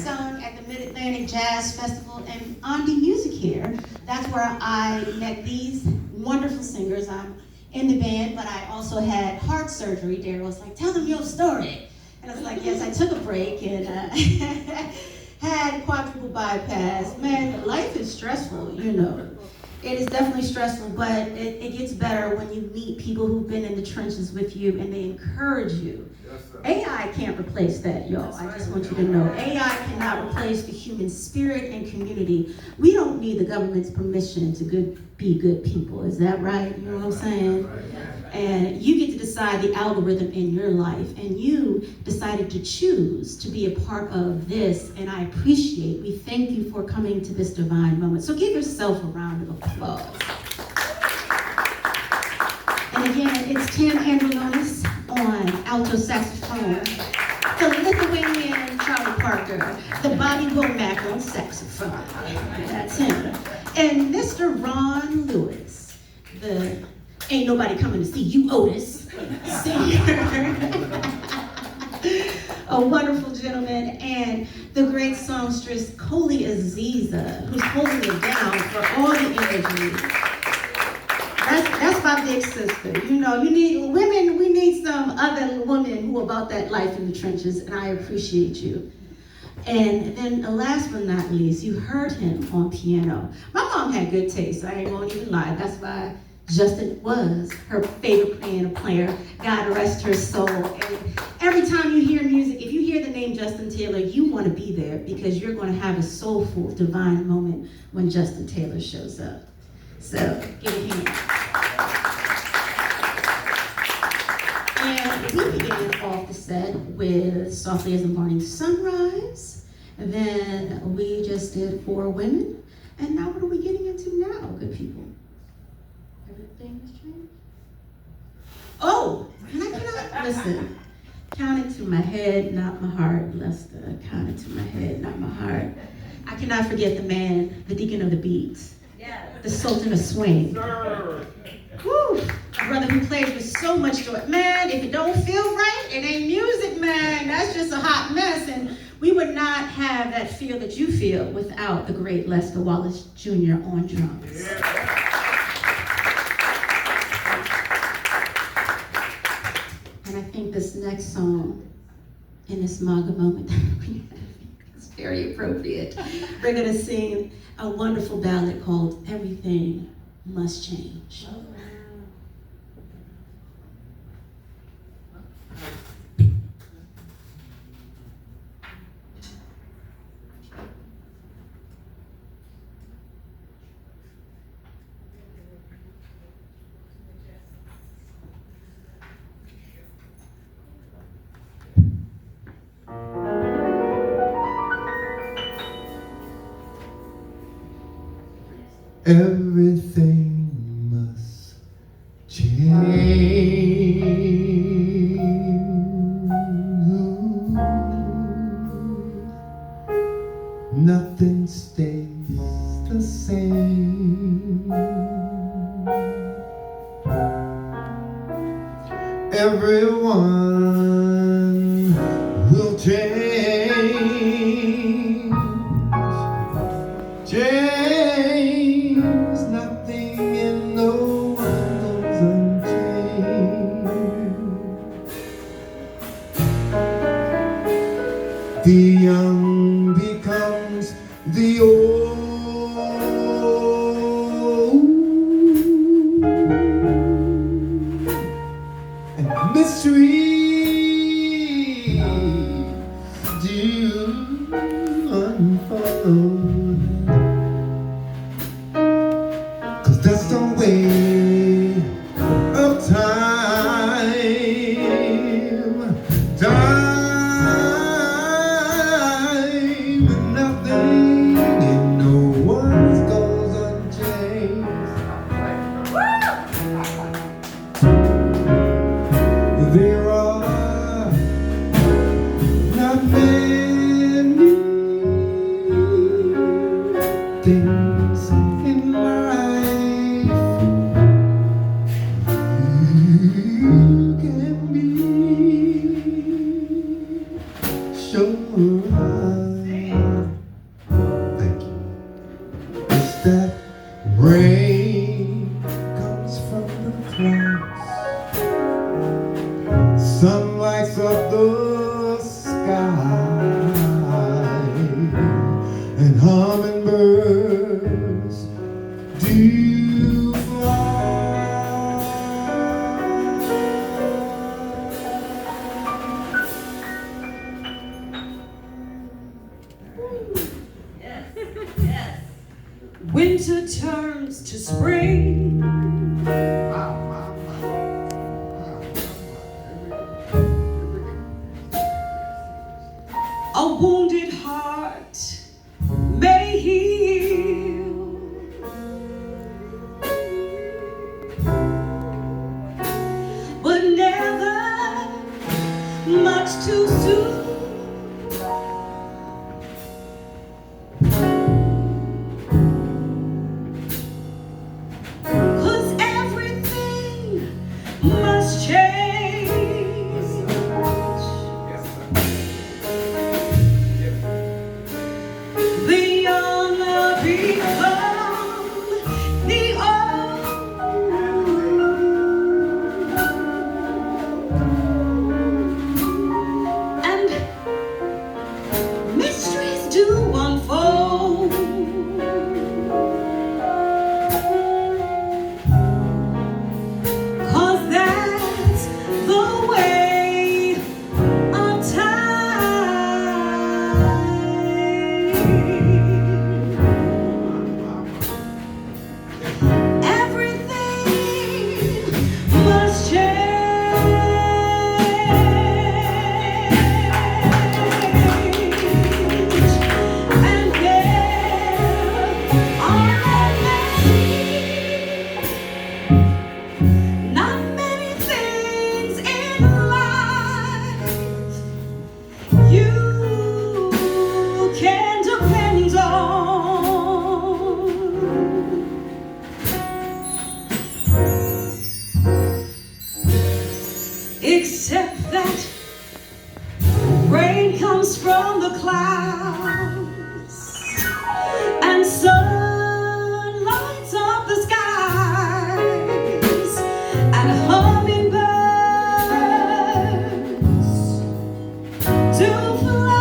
sung at the Mid-Atlantic Jazz Festival and on the Music here. That's where I met these wonderful singers. I'm in the band, but I also had heart surgery. Daryl was like, tell them your story. And I was like, yes, I took a break and had quadruple bypass. Man, life is stressful, you know. It is definitely stressful, but it gets better when you meet people who've been in the trenches with you and they encourage you. Yes, AI can't replace that, y'all. I just want you to know. AI cannot replace the human spirit and community. We don't need the government's permission to be good people. Is that right? You know what I'm saying? And you get to decide the algorithm in your life, and you decided to choose to be a part of this, and I appreciate, we thank you for coming to this divine moment. So give yourself a round of applause. And again, it's Tim Andrelonis on alto saxophone, the Lithuanian Charlie Parker, the Bobby Womack on saxophone, that's him. And Mr. Ron Lewis, the Ain't Nobody Coming to See You, Otis, singer. A wonderful gentleman, and the great songstress Koli Aziza, who's holding it down for all the energy. That's my big sister. You know, you need women, we need some other women who are about that life in the trenches, and I appreciate you. And then last but not least, you heard him on piano. My mom had good taste, I ain't gonna even lie. That's why Justin was her favorite piano player. God rest her soul. And every time you hear music, if you hear the name Justin Taylor, you want to be there because you're going to have a soulful, divine moment when Justin Taylor shows up. So, give it a hand. And we began off the set with Softly as the Morning Sunrise. And then we just did 4 women. And now what are we getting into now, good people? Everything has changed? Oh, can I listen? Count it to my head, not my heart, Lester. Count it to my head, not my heart. I cannot forget the man, the deacon of the beats, the sultan of swing. Woo! A brother who plays with so much joy. Man, if it don't feel right, it ain't music, man. That's just a hot mess. And we would not have that feel that you feel without the great Lester Wallace Jr. on drums. And I think this next song, in this MAGA moment, is very appropriate. We're going to sing a wonderful ballad called Everything Must Change. Everything must change. Nothing stays the same. Everyone will change. Change, nothing and no one goes unchanged. The young becomes the old, and mystery do unfold. That's the way of time, time, and nothing and no one goes unchanged. There are not many Yes, yes. Winter turns to spring. A wounded heart may heal, but never much too soon. 'Cause everything must change. The young become the old, and mysteries do unfold. 'Cause that's the way of time. Everything must change, and there are not many things in life you can depend on, except that rain comes from the clouds and sun lights up the skies, and hummingbirds do fly.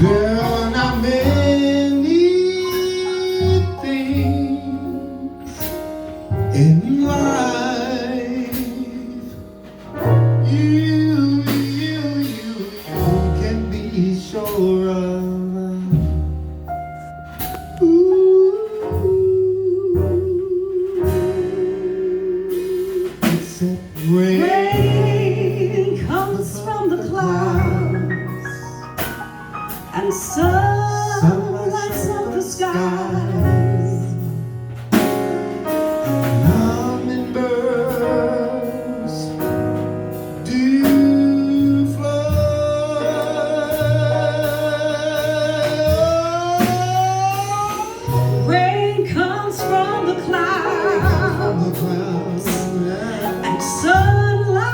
There are not many things in life you can be sure of. Except rain. Rain comes from the clouds and sun lights up the skies. Hummingbirds do fly. Rain comes from the clouds and sun lights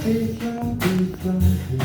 Fly, fly, fly, fly.